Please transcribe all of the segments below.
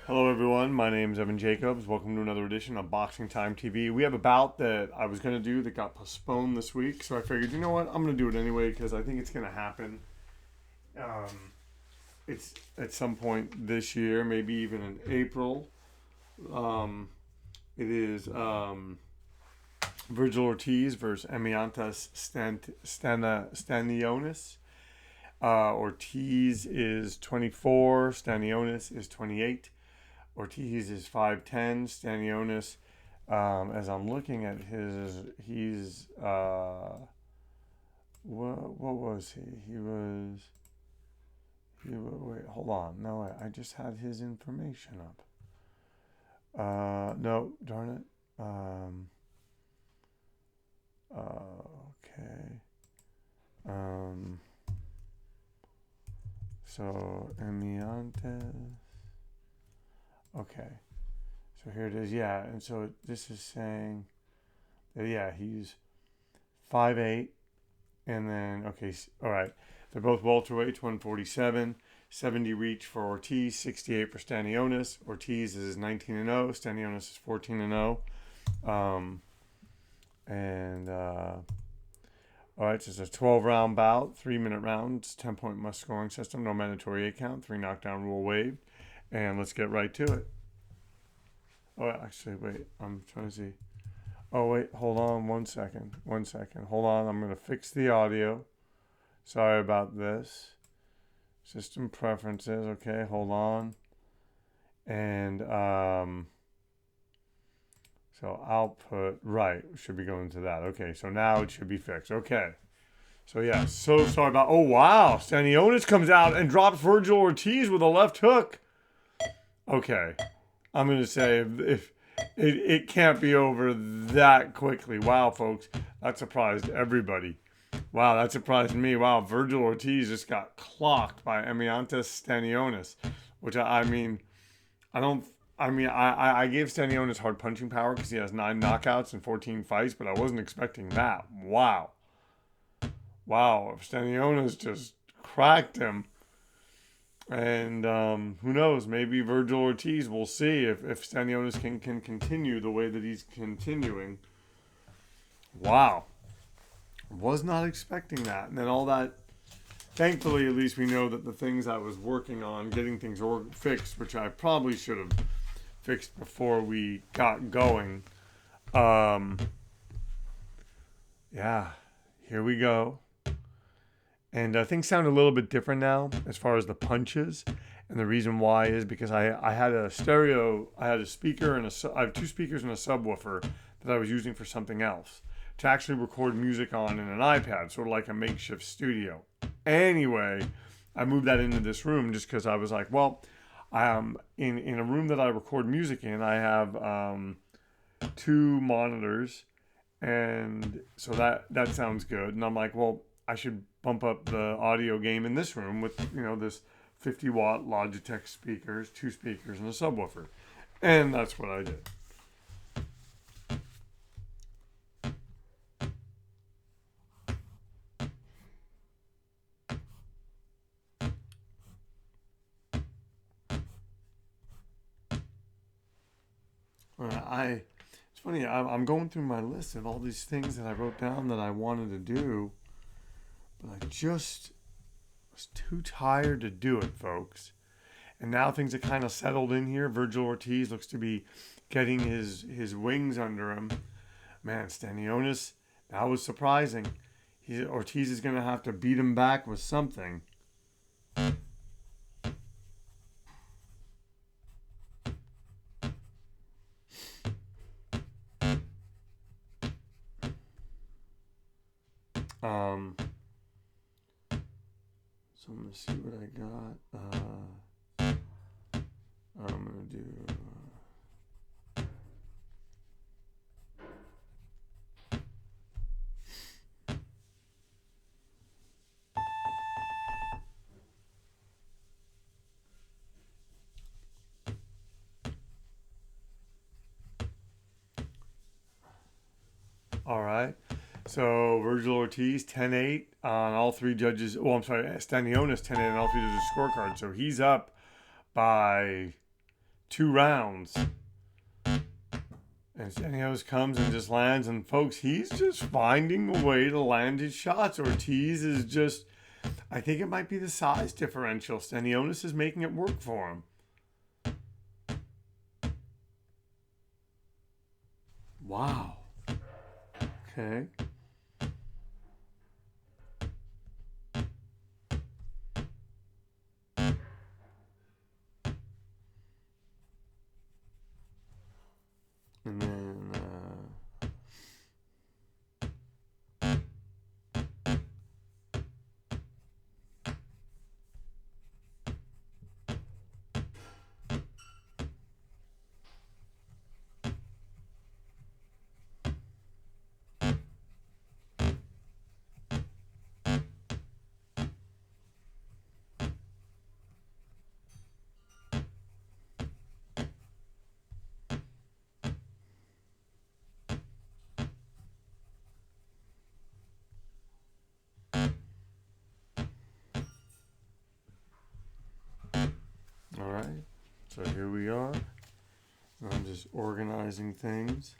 Hello, everyone. My name is Evan Jacobs. Welcome to another edition of BoxingTime TV. We have a bout that I was going to do that got postponed this week, so I figured, you know what, I'm going to do it anyway because I think it's going to happen. It's at some point this year, maybe even in April. It is Vergil Ortiz versus Eimantas Stanionis. Ortiz is 24, Stanionis is 28. Ortiz is 5'10", Stanionis, as I'm looking at he's, what was he? Wait, hold on. No, I just had his information up. No, darn it. Okay. So, Eimantas. Okay, so here it is. Yeah, and so this is saying that, yeah, he's 5'8", and then, okay, all right. They're both welterweights, 147, 70 reach for Ortiz, 68 for Stanionis. Ortiz is 19-0, Stanionis is 14-0. All right, so it's a 12-round bout, 3-minute rounds, 10-point must-scoring system, no mandatory 8-count, 3 knockdown rule waived. And let's get right to it. Oh, actually, wait. I'm trying to see. Oh, wait. Hold on 1 second. 1 second. Hold on. I'm going to fix the audio. Sorry about this. System preferences. Okay, hold on. And so output. Right. Should be going to that. Okay, so now it should be fixed. Okay. So, yeah. So sorry about... Oh, wow. Stanionis comes out and drops Vergil Ortiz with a left hook. Okay, I'm going to say if it can't be over that quickly. Wow, folks, that surprised everybody. Wow, that surprised me. Wow, Vergil Ortiz just got clocked by Eimantas Stanionis, which I gave Stanionis hard punching power because he has 9 knockouts and 14 fights, but I wasn't expecting that. Wow, Stanionis just cracked him. And who knows? Maybe Vergil Ortiz. We'll see if Stanionis can continue the way that he's continuing. Wow, was not expecting that. And then all that. Thankfully, at least we know that the things I was working on, getting things fixed, which I probably should have fixed before we got going. Yeah, here we go. And things sound a little bit different now as far as the punches. And the reason why is because I had a stereo, I had a speaker, and I have 2 speakers and a subwoofer that I was using for something else to actually record music on in an iPad, sort of like a makeshift studio. Anyway, I moved that into this room just because I was like, well, in a room that I record music in, I have 2 monitors. And so that sounds good. And I'm like, well, I should bump up the audio game in this room with, this 50-watt Logitech speakers, 2 speakers, and a subwoofer. And that's what I did. It's funny, I'm going through my list of all these things that I wrote down that I wanted to do, but I just was too tired to do it, folks. And now things are kind of settled in here. Vergil Ortiz looks to be getting his wings under him. Man, Stanionis, that was surprising. Ortiz is going to have to beat him back with something. So I'm going to see what I got. I'm going to do... All right. So Vergil Ortiz 10-8 on all 3 judges. Well, I'm sorry, Stanionis 10-8 on all 3 judges' scorecards. So he's up by 2 rounds. And Stanionis comes and just lands. And folks, he's just finding a way to land his shots. Ortiz is just, I think it might be the size differential. Stanionis is making it work for him. Wow. Okay. And then, all right. So here we are. I'm just organizing things.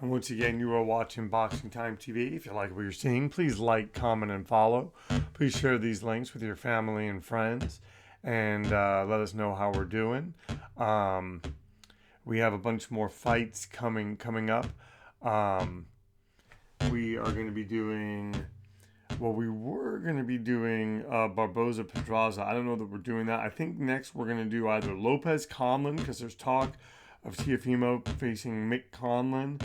And once again, you are watching BoxingTime TV. If you like what you're seeing, please like, comment, and follow. Please share these links with your family and friends, and let us know how we're doing. We have a bunch more fights coming up. We are going to be doing, well, we were going to be doing Barboza-Pedraza. I don't know that we're doing that. I think next we're going to do either Lopez-Conlon, because there's talk of Teofimo facing Mick Conlon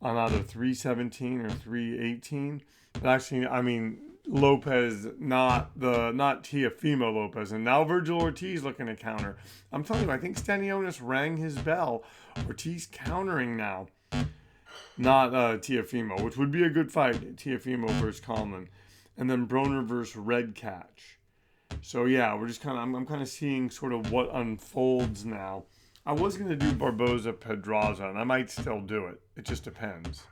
on either 317 or 318. But actually, I mean, Lopez, not Teofimo Lopez. And now Vergil Ortiz looking to counter. I'm telling you, I think Stanionis rang his bell. Ortiz countering now. Not Teofimo, which would be a good fight. Teofimo versus Conlon. And then Broner versus Red Catch. So yeah, we're just I'm kind of seeing sort of what unfolds now. I was going to do Barboza-Pedraza, and I might still do it. It just depends.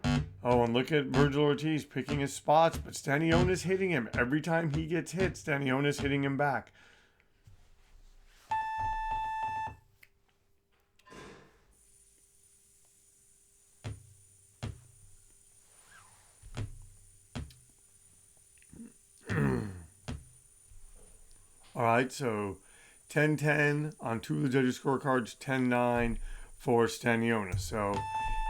Oh, and look at Vergil Ortiz picking his spots, but Stanionis hitting him. Every time he gets hit, Stanionis hitting him back. All right, so 10-10 on 2 of the judges' scorecards, 10-9 for Stanionis. So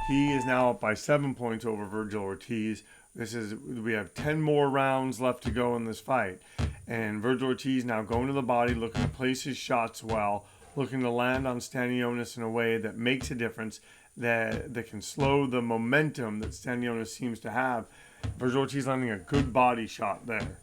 he is now up by 7 points over Vergil Ortiz. We have 10 more rounds left to go in this fight. And Vergil Ortiz now going to the body, looking to place his shots well, looking to land on Stanionis in a way that makes a difference, that can slow the momentum that Stanionis seems to have. Vergil Ortiz landing a good body shot there.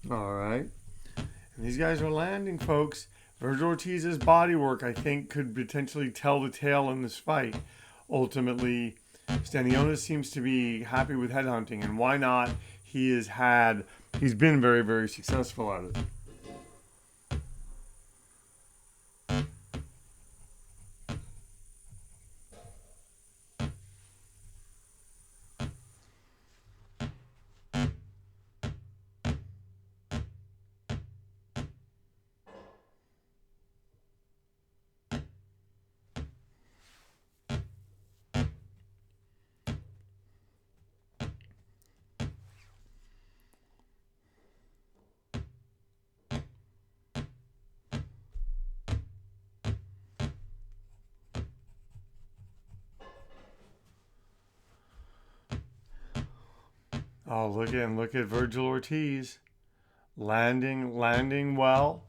All right. And these guys are landing, folks. Vergil Ortiz's body work, I think, could potentially tell the tale in this fight. Ultimately, Stanionis seems to be happy with headhunting, and why not? He's been very, very successful at it. Oh, look at Vergil Ortiz landing well,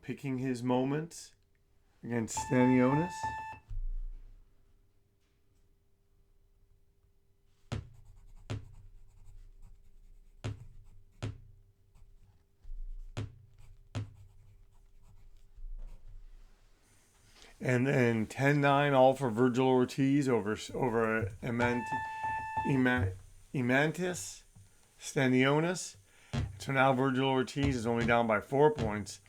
picking his moments against Stanionis. And then 10-9 all for Vergil Ortiz over Eimantas Stanionis. So now Vergil Ortiz is only down by 4 points.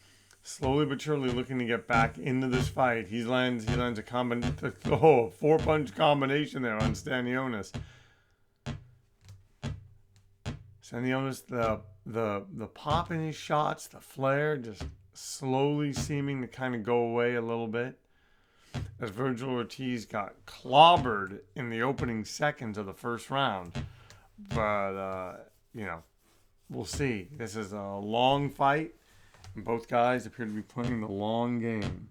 Slowly but surely looking to get back into this fight. He lands a 4-punch combination there on Stanionis. Stanionis, the pop in his shots, the flare, just slowly seeming to kind of go away a little bit, as Vergil Ortiz got clobbered in the opening seconds of the first round. But, we'll see. This is a long fight, and both guys appear to be playing the long game.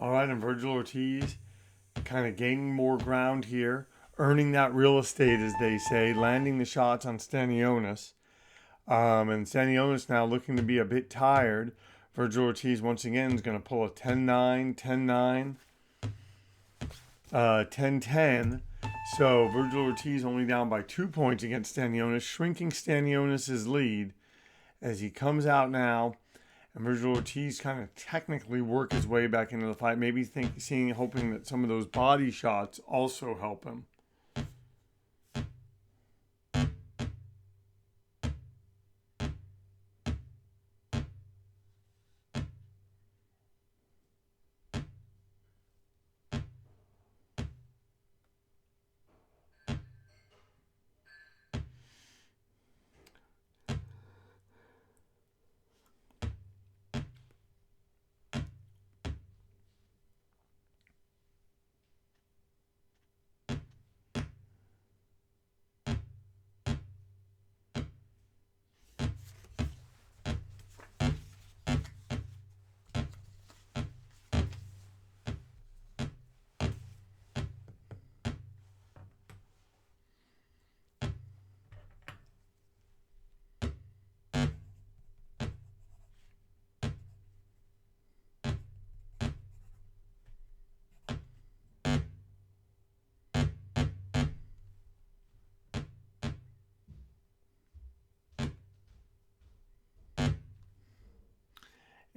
All right, and Vergil Ortiz kind of gaining more ground here, earning that real estate, as they say, landing the shots on Stanionis. And Stanionis now looking to be a bit tired. Vergil Ortiz once again is going to pull a 10-9, 10-9, 10-10. So Vergil Ortiz only down by 2 points against Stanionis, shrinking Stanionis' lead as he comes out now. And Vergil Ortiz kind of technically work his way back into the fight. Maybe hoping that some of those body shots also help him.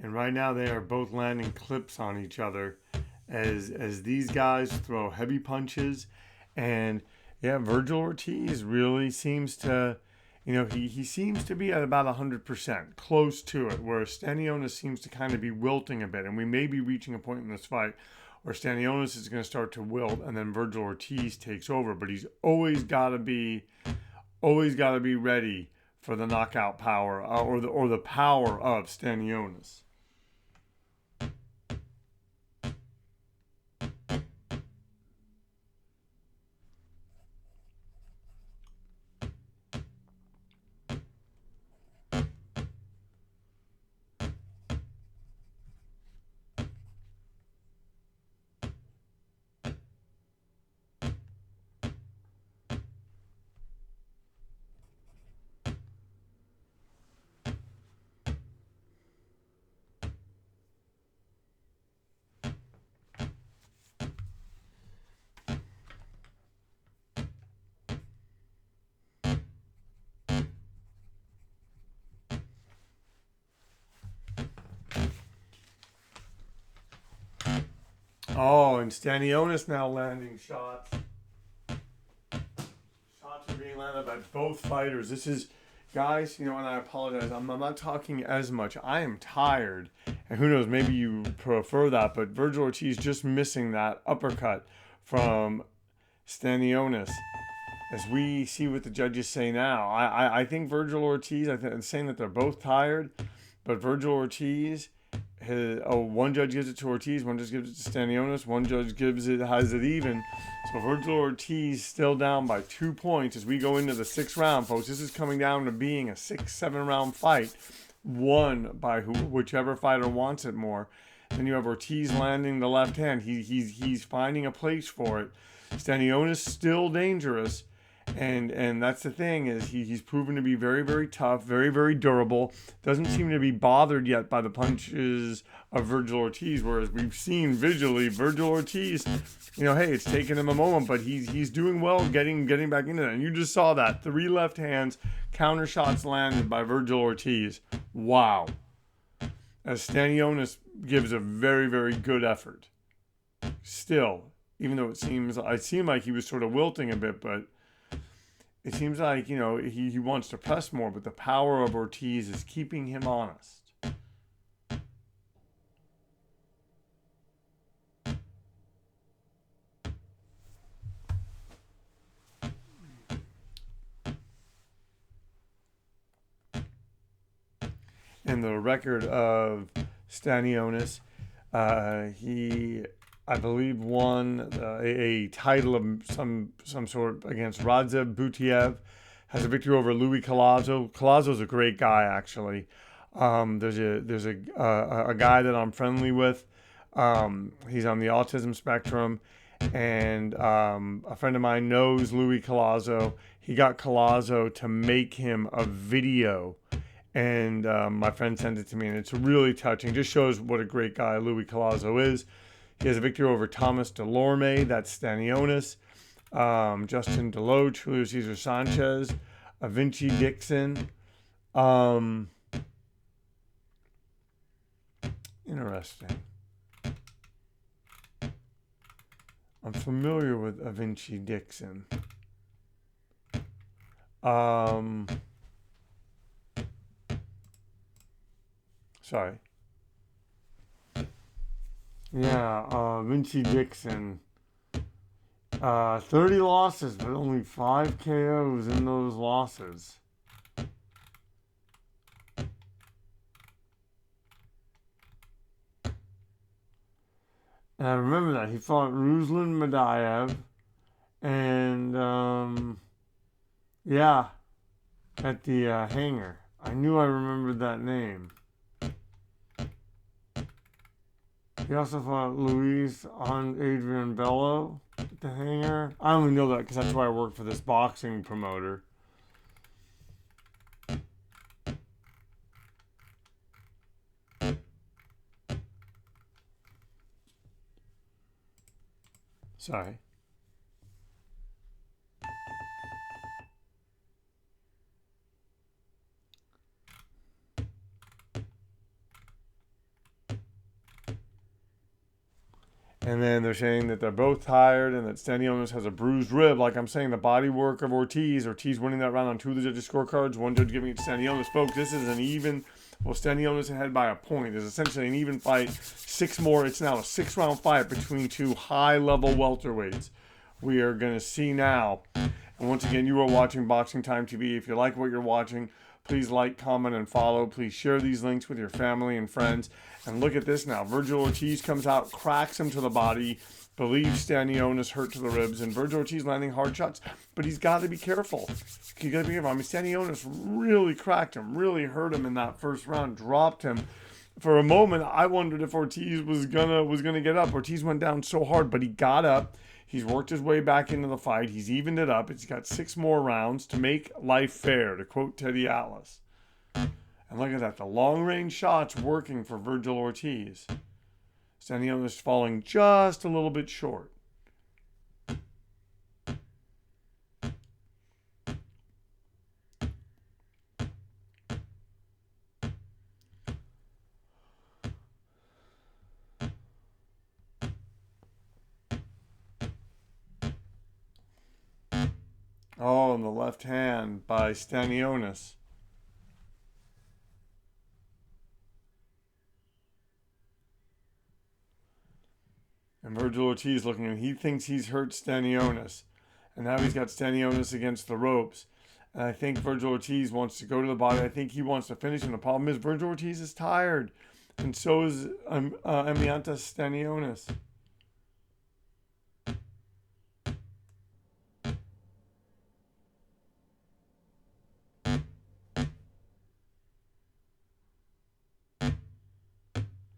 And right now they are both landing clips on each other as these guys throw heavy punches. And yeah, Vergil Ortiz really seems to, he seems to be at about 100%, close to it, whereas Stanionis seems to kind of be wilting a bit. And we may be reaching a point in this fight where Stanionis is going to start to wilt and then Vergil Ortiz takes over. But he's always got to be ready for the knockout power or the power of Stanionis. Oh, and Stanionis now landing shots. Shots are being landed by both fighters. This is, guys, and I apologize. I'm not talking as much. I am tired. And who knows, maybe you prefer that. But Vergil Ortiz just missing that uppercut from Stanionis. As we see what the judges say now. I think Vergil Ortiz, I'm saying that they're both tired. But Vergil Ortiz... one judge gives it to Ortiz, one judge gives it to Stanionis, one judge has it even. So Vergil Ortiz still down by 2 points as we go into the 6th round, folks. This is coming down to being a 6-7 round fight, won by whichever fighter wants it more. Then you have Ortiz landing the left hand. He's finding a place for it. Stanionis still dangerous. And that's the thing, is he's proven to be very, very tough, very, very durable. Doesn't seem to be bothered yet by the punches of Vergil Ortiz, whereas we've seen visually Vergil Ortiz, hey, it's taken him a moment, but he's doing well getting back into that. And you just saw that. 3 left hands, counter shots landed by Vergil Ortiz. Wow. As Stanionis gives a very, very good effort. Still, even though it seemed like he was sort of wilting a bit, but it seems like, he wants to press more, but the power of Ortiz is keeping him honest. And the record of Stanionis, he, I believe, won a title of some sort against Radzev Butiev. Has a victory over Louis Collazo. Collazo's a great guy, actually. There's a guy that I'm friendly with. He's on the autism spectrum, and a friend of mine knows Louis Collazo. He got Collazo to make him a video, and my friend sent it to me, and it's really touching. Just shows what a great guy Louis Collazo is. He has a victory over Thomas Delorme, that's Stanionis, Justin Deloach, Julio Cesar Sanchez, Vinci Dixon. Interesting. I'm familiar with Vinci Dixon. Sorry. Yeah, Vinci Dixon. 30 losses, but only 5 KOs in those losses. And I remember that. He fought Ruslan Madaev. And, yeah, at the hangar. I knew I remembered that name. He also fought Luis on Adrian Bello at the hangar. I only know that because that's why I work for this boxing promoter. Sorry. And then they're saying that they're both tired and that Stanionis has a bruised rib. Like I'm saying, the body work of Ortiz. Ortiz winning that round on 2 of the judges' scorecards. 1 judge giving it to Stanionis. Folks, this is an even. Well, Stanionis ahead by a point. It's essentially an even fight. 6 more. It's now a 6-round fight between 2 high-level welterweights. We are going to see now. And once again, you are watching Boxing Time TV. If you like what you're watching, please like, comment, and follow. Please share these links with your family and friends. And look at this now. Vergil Ortiz comes out, cracks him to the body, believes Stanionis hurt to the ribs, and Vergil Ortiz landing hard shots. But he's got to be careful. You got to be careful. I mean, Stanionis really cracked him, really hurt him in that first round, dropped him. For a moment, I wondered if Ortiz was gonna get up. Ortiz went down so hard, but he got up. He's worked his way back into the fight. He's evened it up. He's got 6 more rounds to make life fair, to quote Teddy Atlas. And look at that. The long-range shots working for Vergil Ortiz. Stanionis falling just a little bit short. Oh, and the left hand by Stanionis. And Vergil Ortiz looking, and he thinks he's hurt Stanionis. And now he's got Stanionis against the ropes. And I think Vergil Ortiz wants to go to the body. I think he wants to finish him. The problem is Vergil Ortiz is tired. And so is Eimantas Stanionis.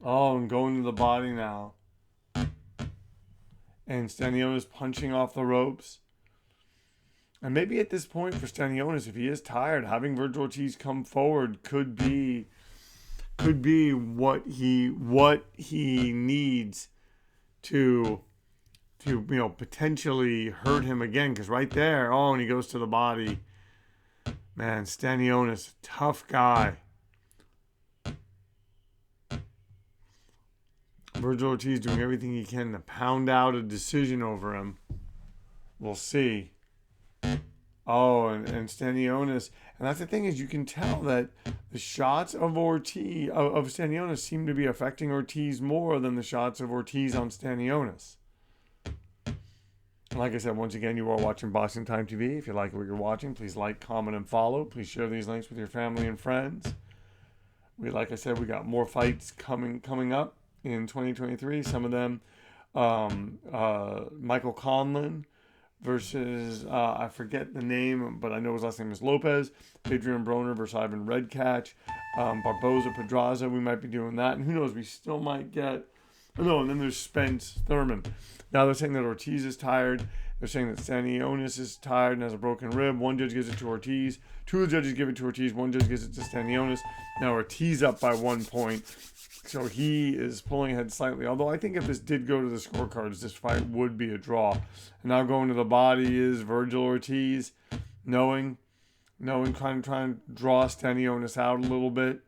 Oh, and going to the body now. And Stanionis punching off the ropes. And maybe at this point for Stanionis, if he is tired, having Vergil Ortiz come forward could be what he needs to potentially hurt him again. Because right there, oh, and he goes to the body. Man, Stanionis, tough guy. Vergil Ortiz doing everything he can to pound out a decision over him. We'll see. Oh, and Stanionis. And that's the thing is you can tell that the shots of Stanionis seem to be affecting Ortiz more than the shots of Ortiz on Stanionis. Like I said, once again, you are watching Boxing Time TV. If you like what you're watching, please like, comment, and follow. Please share these links with your family and friends. Like I said, we got more fights coming up in 2023. Some of them, Michael Conlon versus, I forget the name, but I know his last name is Lopez. Adrian Broner versus Ivan Redcatch. Barboza Pedraza, we might be doing that. And who knows, we still might get... Oh, no, and then there's Spence Thurman. Now they're saying that Ortiz is tired. They're saying that Stanionis is tired and has a broken rib. 1 judge gives it to Ortiz. 2 of the judges give it to Ortiz. 1 judge gives it to Stanionis. Now Ortiz up by 1 point. So he is pulling ahead slightly. Although I think if this did go to the scorecards, this fight would be a draw. And now going to the body is Vergil Ortiz, knowing, kind of trying to draw Stanionis out a little bit.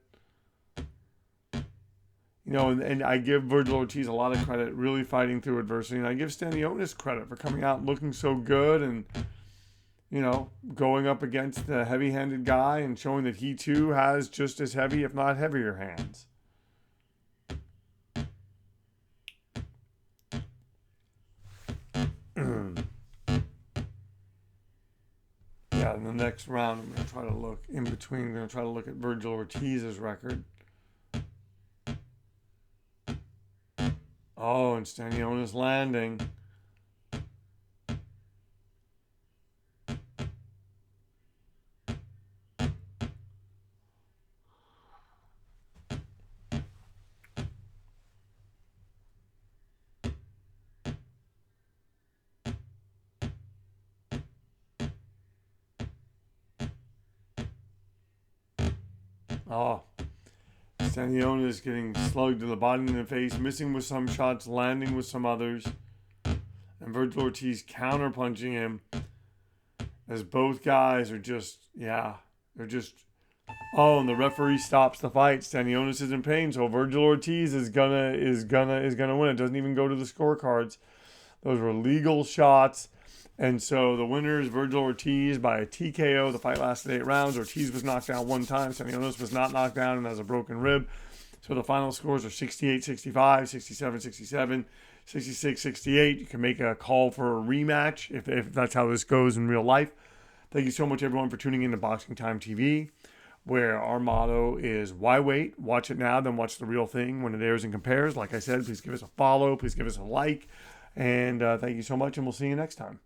And I give Vergil Ortiz a lot of credit, really fighting through adversity. And I give Stanionis credit for coming out looking so good and, going up against the heavy-handed guy and showing that he too has just as heavy, if not heavier, hands. Yeah, in the next round, I'm going to try to look in between. I'm going to try to look at Vergil Ortiz's record. Oh, and Stanionis landing. Oh, Stanionis getting slugged in the body and the face, missing with some shots, landing with some others. And Vergil Ortiz counter-punching him as both guys are just Oh, and the referee stops the fight. Stanionis is in pain, so Vergil Ortiz is gonna win. It doesn't even go to the scorecards. Those were legal shots. And so the winner is Vergil Ortiz by a TKO. The fight lasted 8 rounds. Ortiz was knocked down 1 time. Stanionis was not knocked down and has a broken rib. So the final scores are 68-65, 67-67, 66-68. You can make a call for a rematch if that's how this goes in real life. Thank you so much, everyone, for tuning in to BoxingTime TV, where our motto is why wait? Watch it now, then watch the real thing when it airs and compares. Like I said, please give us a follow. Please give us a like. And thank you so much, and we'll see you next time.